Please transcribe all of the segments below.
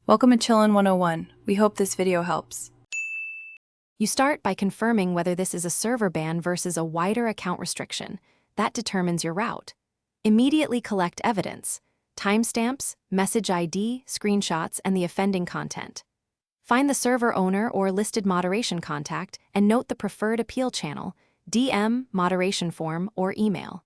Welcome to Chillin' 101. We hope this video helps. You start by confirming whether this is a server ban versus a wider account restriction. That determines your route. Immediately collect evidence: timestamps, message ID, screenshots, and the offending content. Find the server owner or listed moderation contact and note the preferred appeal channel, DM, moderation form, or email.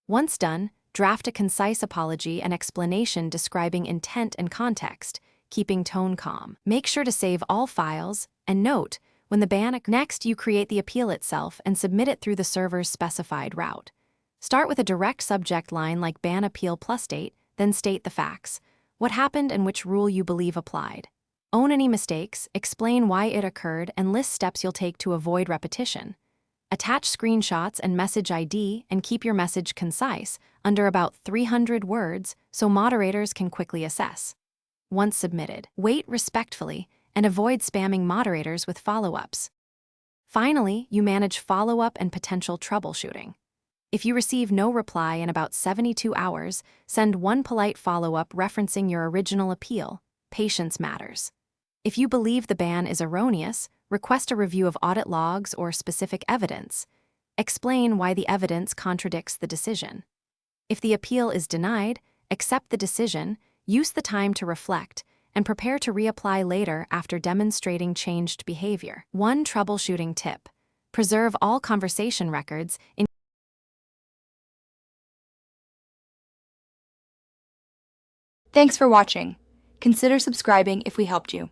Once done, draft a concise apology and explanation describing intent and context, keeping tone calm. Make sure to save all files, and note, when the ban occurs. Next, you create the appeal itself and submit it through the server's specified route. Start with a direct subject line like ban appeal plus date, then state the facts: what happened and which rule you believe applied. Own any mistakes, explain why it occurred, and list steps you'll take to avoid repetition. Attach screenshots and message ID and keep your message concise, under about 300 words, so moderators can quickly assess. Once submitted, wait respectfully and avoid spamming moderators with follow-ups. Finally, you manage follow-up and potential troubleshooting. If you receive no reply in about 72 hours, send one polite follow-up referencing your original appeal. Patience matters. If you believe the ban is erroneous, request a review of audit logs or specific evidence. Explain why the evidence contradicts the decision. If the appeal is denied, accept the decision, use the time to reflect, and prepare to reapply later after demonstrating changed behavior. One troubleshooting tip: preserve all conversation records in Thanks for watching. Consider subscribing if we helped you.